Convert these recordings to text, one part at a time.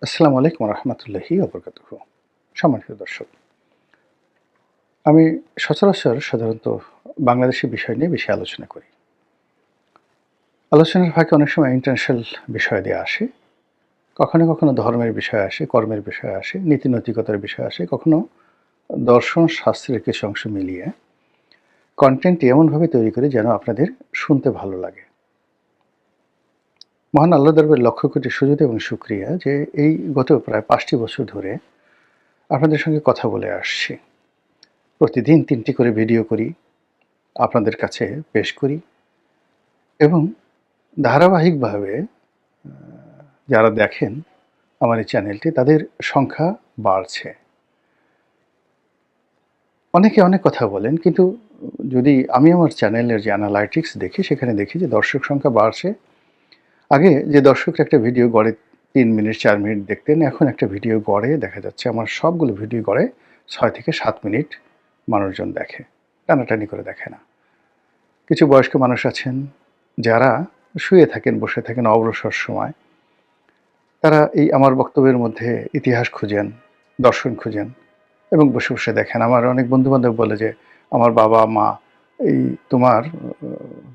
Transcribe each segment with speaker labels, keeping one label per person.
Speaker 1: আসসালামু আলাইকুম রহমতুল্লাহি ওবরকাতুহু। সম্মানিত দর্শক, আমি সচরাচর সাধারণত বাংলাদেশি বিষয় নিয়ে বেশি আলোচনা করি। আলোচনার ফাঁকে অনেক সময় ইন্টারন্যাশনাল বিষয় দিয়ে আসে, কখনো কখনো ধর্মের বিষয় আসে, কর্মের বিষয় আসে, নীতি-নৈতিকতার বিষয় আসে, কখনো দর্শন শাস্ত্রের কিছু অংশ মিলিয়ে কন্টেন্টটি এমনভাবে তৈরি করি যেন আপনাদের শুনতে ভালো লাগে। মহান আল্লাহর দরবারে লক্ষ কোটি সুজুদ এবং শুকরিয়া যে এই গত প্রায় ৫টি বছর ধরে আপনাদের সঙ্গে কথা বলে আসছি। প্রতিদিন ৩টি করে ভিডিও করি, আপনাদের কাছে পেশ করি এবং ধারাবাহিকভাবে যারা দেখেন আমার এই চ্যানেলটি তাদের সংখ্যা বাড়ছে। অনেকে অনেক কথা বলেন, কিন্তু যদি আমি আমার চ্যানেলের যে অ্যানালাইটিক্স দেখি সেখানে দেখি যে দর্শক সংখ্যা বাড়ছে। আগে যে দর্শকরা একটা ভিডিও গড়ে ৩ মিনিট ৪ মিনিট দেখতেন, এখন একটা ভিডিও গড়ে দেখা যাচ্ছে আমার সবগুলো ভিডিও গড়ে ৬ থেকে ৭ মিনিট মানুষজন দেখে, টানাটানি করে দেখে না। কিছু বয়স্ক মানুষ আছেন যারা শুয়ে থাকেন, বসে থাকেন অবসর সময়। তারা এই আমার বক্তব্যের মধ্যে ইতিহাস খুঁজেন, দর্শন খুঁজেন এবং বসে বসে দেখেন। আমার অনেক বন্ধু-বান্ধব বলে যে, "আমার বাবা-মা এই তোমার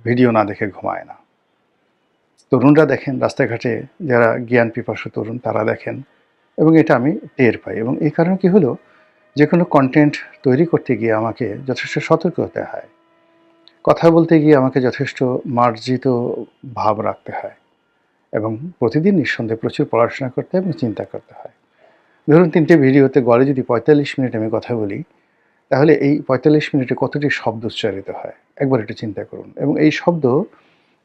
Speaker 1: ভিডিও না দেখে ঘুমায় না।" তরুণরা দেখেন, রাস্তাঘাটে যারা জ্ঞান পিপাসু তরুণ তারা দেখেন এবং এটা আমি টের পাই এবং এই কারণে কি হলো, যেকোনো কনটেন্ট তৈরি করতে গিয়ে আমাকে যথেষ্ট সতর্ক হতে হয়। কথা বলতে গিয়ে আমাকে যথেষ্ট মার্জিত ভাব রাখতে হয় এবং প্রতিদিন নিঃসন্দেহে প্রচুর পড়াশোনা করতে হয় এবং চিন্তা করতে হয়। ধরুন ৩টে ভিডিওতে গড়ে যদি ৪৫ মিনিট আমি কথা বলি, তাহলে এই ৪৫ মিনিটে কতটি শব্দ উচ্চারিত হয় একবার একটু চিন্তা করুন। এবং এই শব্দ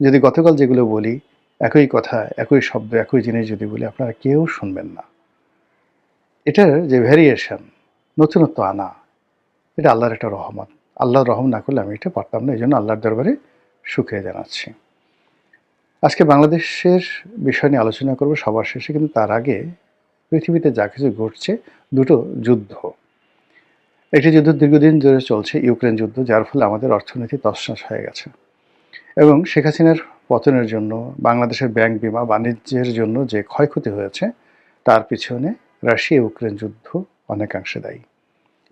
Speaker 1: যদি গতকাল যেগুলো বলি, একই কথা, একই শব্দ, একই জিনিস যদি বলি, আপনারা কেউ শুনবেন না। এটার যে ভ্যারিয়েশন, নতুনত্ব আনা, এটা আল্লাহর একটা রহমত। আল্লাহর রহম না করলে আমি এটা পারতাম না। এজন্য আল্লাহর দরবারে শুকরিয়া জানাচ্ছি। আজকে বাংলাদেশের বিষয় নিয়ে আলোচনা করব সবার শেষে, কিন্তু তার আগে পৃথিবীতে যা কিছু ঘটছে, দুটো যুদ্ধ। একটি যুদ্ধ দীর্ঘদিন ধরে চলছে, ইউক্রেন যুদ্ধ, যার ফলে আমাদের অর্থনীতি তছনছ হয়ে গেছে এবং শেখ হাসিনার পতনের জন্য বাংলাদেশের ব্যাংক বিমা বাণিজ্যের জন্য যে ক্ষয়ক্ষতি হয়েছে তার পিছনে রাশিয়া ইউক্রেন যুদ্ধ অনেকাংশে দায়ী।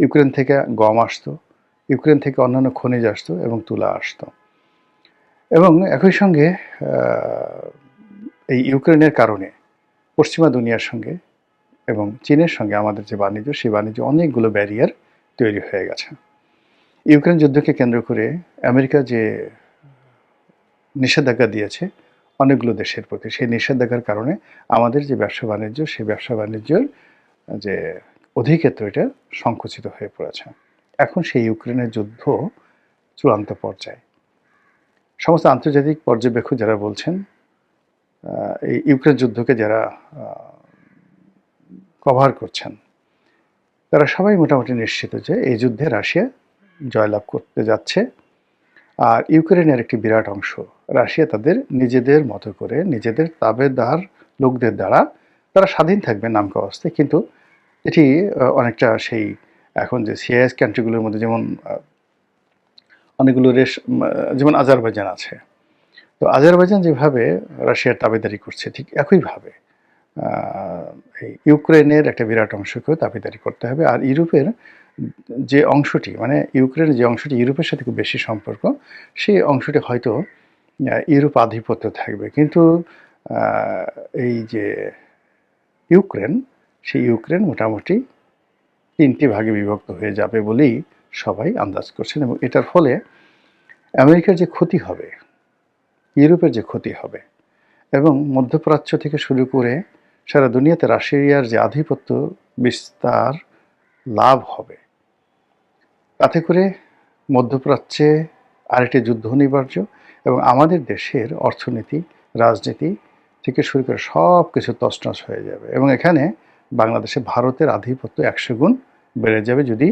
Speaker 1: ইউক্রেন থেকে গম আসতো, ইউক্রেন থেকে অন্যান্য খনিজ আসতো এবং তুলা আসতো এবং একই সঙ্গে এই ইউক্রেনের কারণে পশ্চিমা দুনিয়ার সঙ্গে এবং চীনের সঙ্গে আমাদের যে বাণিজ্য, সেই বাণিজ্য অনেকগুলো ব্যারিয়ার তৈরি হয়ে গেছে। ইউক্রেন যুদ্ধকে কেন্দ্র করে আমেরিকা যে নিষেধাজ্ঞা দিয়েছে অনেকগুলো দেশের প্রতি, সেই নিষেধাজ্ঞার কারণে আমাদের যে ব্যবসা বাণিজ্য, সেই ব্যবসা বাণিজ্যের যে অধিক্ষেত্র এটা সংকুচিত হয়ে পড়েছে। এখন সেই ইউক্রেনের যুদ্ধ চূড়ান্ত পর্যায়ে। সমস্ত আন্তর্জাতিক পর্যবেক্ষক যারা বলছেন, এই ইউক্রেন যুদ্ধকে যারা কভার করছেন, তারা সবাই মোটামুটি নিশ্চিত যে এই যুদ্ধে রাশিয়া জয়লাভ করতে যাচ্ছে। আর ইউক্রেনের একটি বিরাট অংশ রাশিয়া তাদের নিজেদের মতো করে, নিজেদের তাবেদার লোকদের দ্বারা তারা স্বাধীন থাকবে নামকা অবস্থায়, কিন্তু এটি অনেকটা সেই এখন যে সিআইএস কান্ট্রিগুলোর মধ্যে যেমন অনেকগুলো যেমন আজারবাইজান আছে। তো আজারবাইজান যেভাবে রাশিয়ার তাবেদারি করছে, ঠিক একইভাবে এই ইউক্রেনের একটা বিরাট অংশকেও দাবিদারি করতে হবে। আর ইউরোপের যে অংশটি, মানে ইউক্রেনের যে অংশটি ইউরোপের সাথে খুব বেশি সম্পর্ক, সেই অংশটি হয়তো ইউরোপ আধিপত্য থাকবে, কিন্তু এই যে ইউক্রেন, সেই ইউক্রেন মোটামুটি ৩টি ভাগে বিভক্ত হয়ে যাবে বলেই সবাই আন্দাজ করছেন এবং এটার ফলে আমেরিকার যে ক্ষতি হবে, ইউরোপের যে ক্ষতি হবে এবং মধ্যপ্রাচ্য থেকে শুরু করে সারা দুনিয়াতে রাশিয়ার যে আধিপত্য বিস্তার লাভ হবে, তাতে করে মধ্যপ্রাচ্যে আরেকটি যুদ্ধ অনিবার্য এবং আমাদের দেশের অর্থনীতি, রাজনীতি থেকে শুরু করে সব কিছু তছনছ হয়ে যাবে এবং এখানে বাংলাদেশে ভারতের আধিপত্য ১০০ গুণ বেড়ে যাবে যদি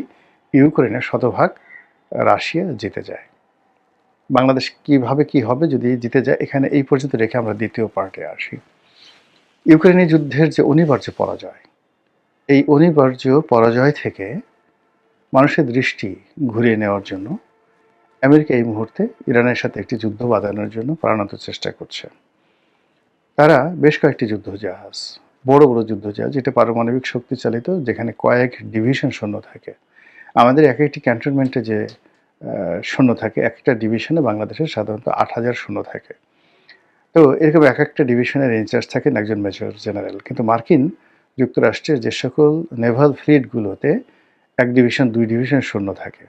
Speaker 1: ইউক্রেনের শতভাগ রাশিয়া জিতে যায়। বাংলাদেশ কিভাবে কি হবে যদি জিতে যায়, এখানে এই পর্যন্ত রেখে আমরা দ্বিতীয় পার্টে আসি। ইউক্রেনের যুদ্ধের যে অনিবার্য পরাজয়, এই অনিবার্য পরাজয় থেকে মানুষের দৃষ্টি ঘুরিয়ে নেওয়ার জন্য আমেরিকা এই মুহূর্তে ইরানের সাথে একটি যুদ্ধ বাঁধানোর জন্য প্রাণান্ত চেষ্টা করছে। তারা বেশ কয়েকটি যুদ্ধজাহাজ, বড় বড় যুদ্ধজাহাজ, যেটা পারমাণবিক শক্তি চালিত, যেখানে কয়েক ডিভিশন সৈন্য থাকে। আমাদের এক একটি ক্যান্টনমেন্টে যে সৈন্য থাকে, একটা ডিভিশনে বাংলাদেশের সাধারণত 8,000 সৈন্য থাকে। তো এরকম এক একটা ডিভিশনের ইনচার্জ থাকেন একজন মেজর জেনারেল। কিন্তু মার্কিন যুক্তরাষ্ট্রের যে সকল নেভাল ফ্লিটগুলোতে 1 ডিভিশন 2 ডিভিশন সৈন্য থাকে,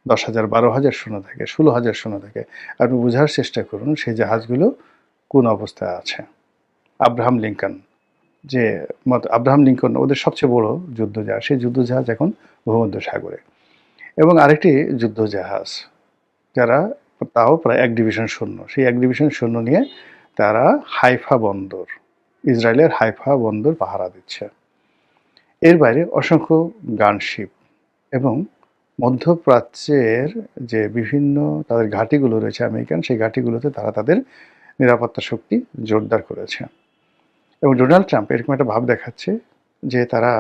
Speaker 1: 10,000 12,000 সৈন্য থাকে, 16,000 সৈন্য থাকে। আপনি বোঝার চেষ্টা করুন সেই জাহাজগুলো কোন অবস্থায় আছে। আব্রাহাম লিঙ্কন, যে আব্রাহাম লিঙ্কন ওদের সবচেয়ে বড় যুদ্ধজাহাজ, সেই যুদ্ধজাহাজ এখন ভূমধ্যসাগরে। এবং আরেকটি যুদ্ধজাহাজ, যারা তাও প্রায় 1 ডিভিশন সৈন্য, সেই 1 ডিভিশন সৈন্য নিয়ে তারা হাইফা বন্দর, ইসরায়েলের হাইফা বন্দর পাহারা দিচ্ছে। এর বাইরে অসংখ্য গানশিপ এবং মধ্যপ্রাচ্যের যে বিভিন্ন তাদের ঘাঁটিগুলো রয়েছে আমেরিকান, সেই ঘাঁটিগুলোতে তারা তাদের নিরাপত্তা শক্তি জোরদার করেছে। এবং ডোনাল্ড ট্রাম্প এরকম একটা ভাব দেখাচ্ছে যে তারা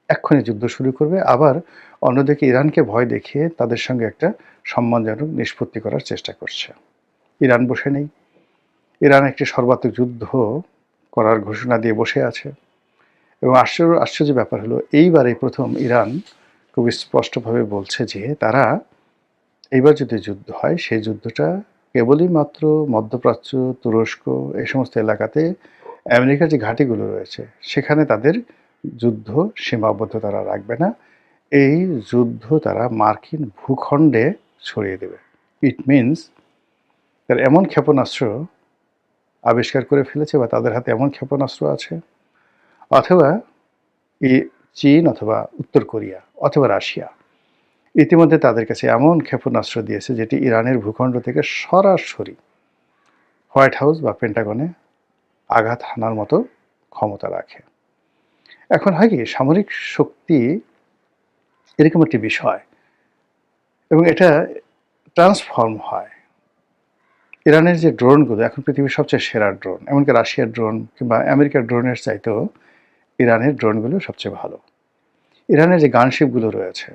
Speaker 1: এক্ষুনি যুদ্ধ শুরু করবে, আবার অন্যদিকে ইরানকে ভয় দেখিয়ে তাদের সঙ্গে একটা সম্মানজনক নিষ্পত্তি করার চেষ্টা করছে। ইরান বসে নেই, ইরান একটি সর্বাত্মক যুদ্ধ করার ঘোষণা দিয়ে বসে আছে। এবং আশ্চর্য ব্যাপার হলো, এইবারে প্রথম ইরান খুব স্পষ্টভাবে বলছে যে তারা এইবার যদি যুদ্ধ হয়, সেই যুদ্ধটা কেবলই মাত্র মধ্যপ্রাচ্য, তুরস্ক এই সমস্ত এলাকাতে আমেরিকার যে ঘাঁটিগুলো রয়েছে সেখানে তাদের যুদ্ধ সীমাবদ্ধ তারা রাখবে না। এই যুদ্ধ তারা মার্কিন ভূখণ্ডে ছড়িয়ে দেবে। ইট মিনস তারা এমন ক্ষেপণাস্ত্র আবিষ্কার করে ফেলেছে বা তাদের হাতে এমন ক্ষেপণাস্ত্র আছে, অথবা চীন অথবা উত্তর কোরিয়া অথবা রাশিয়া ইতিমধ্যে তাদের কাছে এমন ক্ষেপণাস্ত্র দিয়েছে যেটি ইরানের ভূখণ্ড থেকে সরাসরি হোয়াইট হাউস বা পেন্টাগনে আঘাত হানার মতো ক্ষমতা রাখে। এখন হয় কি, সামরিক শক্তি এরকম একটি বিষয় এবং এটা ট্রান্সফর্ম হয়। ইরানের যে ড্রোনগুলো এখন পৃথিবীর সবচেয়ে সেরা ড্রোন, এমনকি রাশিয়ার ড্রোন কিংবা আমেরিকার ড্রোনের চাইতেও ইরানের ড্রোনগুলো সবচেয়ে ভালো। ইরানের যে গানশিপগুলো রয়েছে,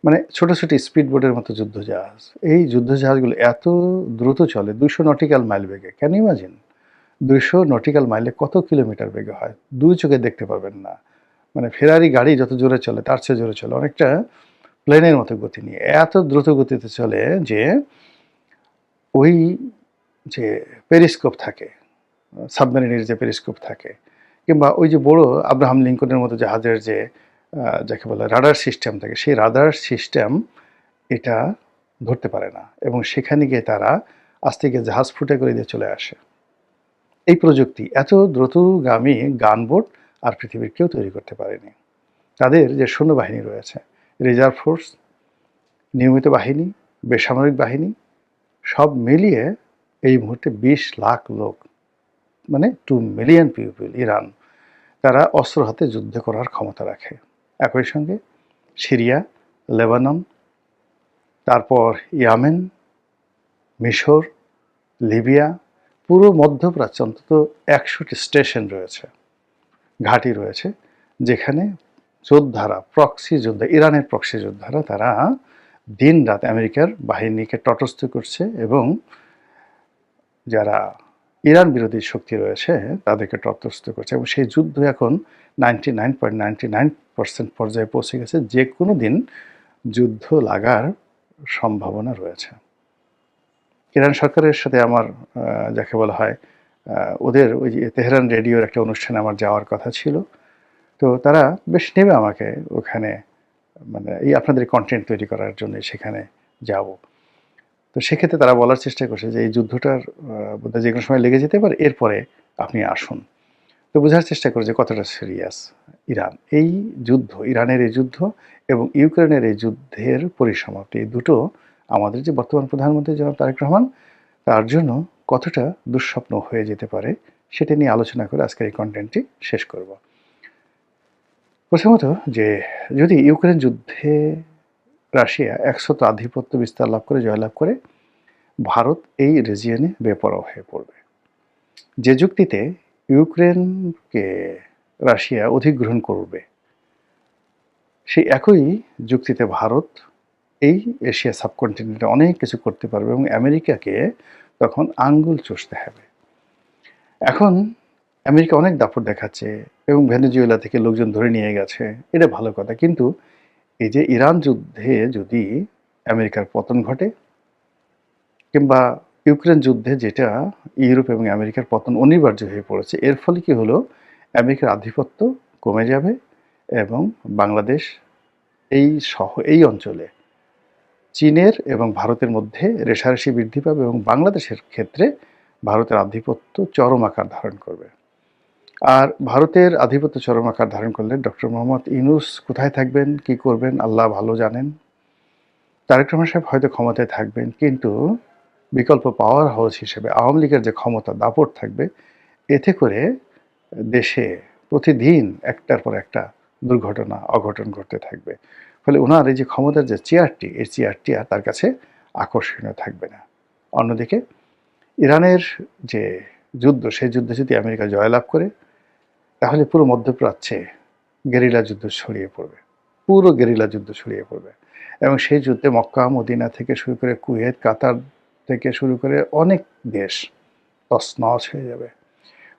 Speaker 1: মানে ছোট ছোট স্পিডবোটের মতো যুদ্ধজাহাজ, এই যুদ্ধজাহাজগুলো এত দ্রুত চলে 200 নটিক্যাল মাইল বেগে। ক্যান ইউ ইমাজিন 200 নটিক্যাল মাইলে কত কিলোমিটার বেগে হয়? দুই চোখে দেখতে পাবেন না। মানে ফেরারি গাড়ি যত জোরে চলে তার চেয়ে জোরে চলে, অনেকটা প্লেনের মতো গতি নিয়ে এত দ্রুত গতিতে চলে যে ওই যে পেরিস্কোপ থাকে, সাবমেরিনের যে পেরিস্কোপ থাকে, কিংবা ওই যে বড় আব্রাহাম লিঙ্কনের মতো জাহাজের যে যাকে বলে রাডার সিস্টেম থাকে, সেই রাডার সিস্টেম এটা ধরতে পারে না এবং সেখানে গিয়ে তারা আস্তে গিয়ে জাহাজ ফুটে করে দিয়ে চলে আসে। এই প্রযুক্তি এত দ্রুতগামী গানবোট আর পৃথিবীর কেউ তৈরি করতে পারেনি। তাদের যে সৈন্যবাহিনী রয়েছে, রিজার্ভ ফোর্স, নিয়মিত বাহিনী, বেসামরিক বাহিনী, সব মিলিয়ে এই মুহূর্তে 20 লাখ লোক, মানে 2 মিলিয়ন পিপল ইরান, তারা অস্ত্র হাতে যুদ্ধ করার ক্ষমতা রাখে। একই সঙ্গে সিরিয়া, লেবানন, তারপর ইয়ামেন, মিশর, লিবিয়া, পুরো মধ্যপ্রাচ্য অন্তত 100টি স্টেশন রয়েছে, ঘাঁটি রয়েছে, যেখানে যোদ্ধারা, প্রক্সি যোদ্ধা, ইরানের প্রক্সি যোদ্ধারা তারা দিন রাত আমেরিকার বাহিনীকে তটস্থ করছে এবং যারা ইরান বিরোধী শক্তি রয়েছে তাদেরকে তটস্থ করছে। এবং সেই যুদ্ধ এখন 99.99% পর্যায়ে পৌঁছে গেছে। যে কোনো দিন যুদ্ধ লাগার সম্ভাবনা রয়েছে। ইরান সরকারের সাথে আমার যাকে বলা হয় ওদের ওই যে তেহরান রেডিওর একটা অনুষ্ঠানে আমার যাওয়ার কথা ছিল। তো তারা বেশ নেবে আমাকে ওখানে, মানে এই আপনাদের কন্টেন্ট তৈরি করার জন্য সেখানে যাব। তো সেক্ষেত্রে তারা বলার চেষ্টা করছে যে এই যুদ্ধটার বোধহয় যে কোনো সময় লেগে যেতে পারে, এরপরে আপনি আসুন। তো বোঝার চেষ্টা করে যে কতটা সিরিয়াস ইরান। এই যুদ্ধ, ইরানের এই যুদ্ধ এবং ইউক্রেনের এই যুদ্ধের পরিসমাপ্তি, এই দুটো আমাদের যে বর্তমান প্রধানমন্ত্রী জনাব তারেক রহমান, তার জন্য কতটা দুঃস্বপ্ন হয়ে যেতে পারে সেটা নিয়ে আলোচনা করে আজকের এই কন্টেন্টটি শেষ করব। প্রথমত, যে যদি ইউক্রেন যুদ্ধে রাশিয়া 100 আধিপত্য বিস্তার লাভ করে, জয়লাভ করে, ভারত এই রিজিয়নে বেপরোয়া হয়ে পড়বে। যে যুক্তিতে ইউক্রেনকে রাশিয়া অধিগ্রহণ করবে, সেই একই যুক্তিতে ভারত এই এশিয়া সাবকন্টিনেন্টে অনেক কিছু করতে পারবে এবং আমেরিকাকে তখন আঙ্গুল চষতে হবে। এখন আমেরিকা অনেক দাপট দেখাচ্ছে এবং ভেনেজুয়েলা থেকে লোকজন ধরে নিয়ে গেছে, এটা ভালো কথা। কিন্তু এই যে ইরান যুদ্ধে যদি আমেরিকার পতন ঘটে, কিংবা ইউক্রেন যুদ্ধে যেটা ইউরোপ এবং আমেরিকার পতন অনিবার্য হয়ে পড়েছে, এর ফলে কি হলো, আমেরিকার আধিপত্য কমে যাবে এবং বাংলাদেশ এই অঞ্চলে চীনের এবং ভারতের মধ্যে রেষারেষি বৃদ্ধি পাবে এবং বাংলাদেশের ক্ষেত্রে ভারতের আধিপত্য চরম আকার ধারণ করবে। আর ভারতের আধিপত্য চরম আকার ধারণ করলে ডক্টর মোহাম্মদ ইউনূস কোথায় থাকবেন, কি করবেন, আল্লাহ ভালো জানেন। তারেক রহমান সাহেব হয়তো ক্ষমতায় থাকবেন, কিন্তু বিকল্প পাওয়ার হাউস হিসেবে আওয়ামী লীগের যে ক্ষমতা দাপট থাকবে, এতে করে দেশে প্রতিদিন একটার পর একটা দুর্ঘটনা অঘটন ঘটতে থাকবে। ফলে ওনার এই যে ক্ষমতার যে চেয়ারটি, এই চেয়ারটি আর তার কাছে আকর্ষণীয় থাকবে না। অন্যদিকে ইরানের যে যুদ্ধ, সেই যুদ্ধে যদি আমেরিকা জয়লাভ করে, তাহলে পুরো মধ্যপ্রাচ্যে গেরিলা যুদ্ধ ছড়িয়ে পড়বে, পুরো গেরিলা যুদ্ধ ছড়িয়ে পড়বে। এবং সেই যুদ্ধে মক্কা মদিনা থেকে শুরু করে কুয়েত কাতার থেকে শুরু করে অনেক দেশ তছনছ হয়ে যাবে।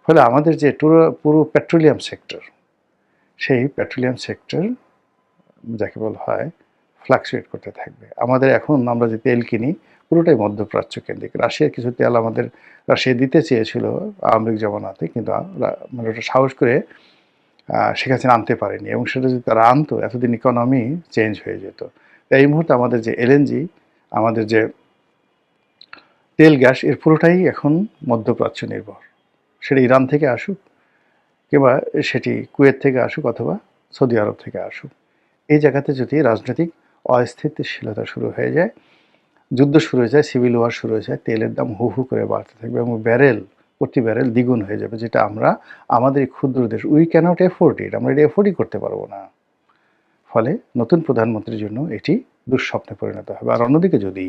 Speaker 1: ফলে আমাদের যে পুরো পেট্রোলিয়াম সেক্টর, সেই পেট্রোলিয়াম সেক্টর যাকে বলা হয় ফ্লাকচুয়েট করতে থাকবে। আমাদের এখন আমরা যে তেল কিনি পুরোটাই মধ্যপ্রাচ্য কেন্দ্রিক। রাশিয়ার কিছু তেল আমাদের রাশিয়া দিতে চেয়েছিল আওয়ামী লীগ জমানাতে, কিন্তু মানে ওটা সাহস করে শেখ হাসিনা আনতে পারেনি, এবং সেটা যদি তারা আনতো এতদিন ইকোনমি চেঞ্জ হয়ে যেত। এই মুহূর্তে আমাদের যে এলএনজি, আমাদের যে তেল গ্যাস, এর পুরোটাই এখন মধ্যপ্রাচ্য নির্ভর। সেটা ইরান থেকে আসুক, কিংবা সেটি কুয়েত থেকে আসুক, অথবা সৌদি আরব থেকে আসুক। এই জায়গাতে যদি রাজনৈতিক অস্থিতিশীলতা শুরু হয়ে যায়, যুদ্ধ শুরু হয়ে যায়, সিভিল ওয়ার শুরু হয়ে যায়, তেলের দাম হু হু করে বাড়তে থাকবে এবং প্রতি ব্যারেল দ্বিগুণ হয়ে যাবে, যেটা আমরা আমাদের এই ক্ষুদ্র দেশ উই ক্যানট এফোর্ড ইট, আমরা এটা এফোর্ডই করতে পারবো না। ফলে নতুন প্রধানমন্ত্রীর জন্য এটি দুঃস্বপ্নে পরিণত হবে। আর অন্যদিকে যদি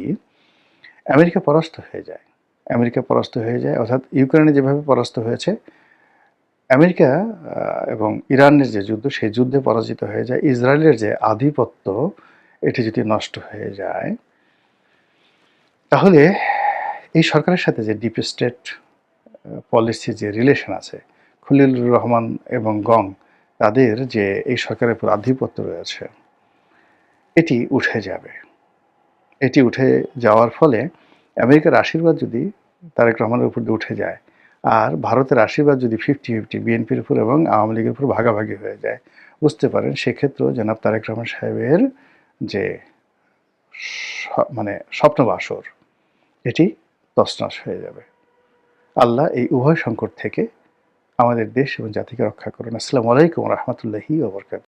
Speaker 1: আমেরিকা পরাস্ত হয়ে যায়, অর্থাৎ ইউক্রেনে যেভাবে পরাস্ত হয়েছে, আমেরিকা এবং ইরানের যে যুদ্ধ, সেই যুদ্ধে পরাজিত হয়ে যায়, ইসরায়েলের যে আধিপত্য, এটি যদি নষ্ট হয়ে যায়, তাহলে এই সরকারের সাথে যে ডিপ স্টেট পলিসি যে রিলেশন আছে, খলিলুর রহমান এবং গং, তাদের যে এই সরকারের উপর আধিপত্য রয়েছে, এটি উঠে যাবে। এটি উঠে যাওয়ার ফলে আমেরিকার আশীর্বাদ যদি তারেক রহমানের উপর দিয়ে উঠে যায়, আর ভারতের আশীর্বাদ যদি 50-50 বিএনপির উপর এবং আওয়ামী লীগের উপর ভাগাভাগি হয়ে যায়, বুঝতে পারেন সেক্ষেত্রেও জনাব তারেক রহমান সাহেবের যে মানে স্বপ্নবাসর, এটি তছনছ হয়ে যাবে। আল্লাহ এই উভয় সংকট থেকে আমাদের দেশ এবং জাতিকে রক্ষা করুন। আসসালামু আলাইকুম ওয়া রাহমাতুল্লাহি ওয়া বারাকাতুহু।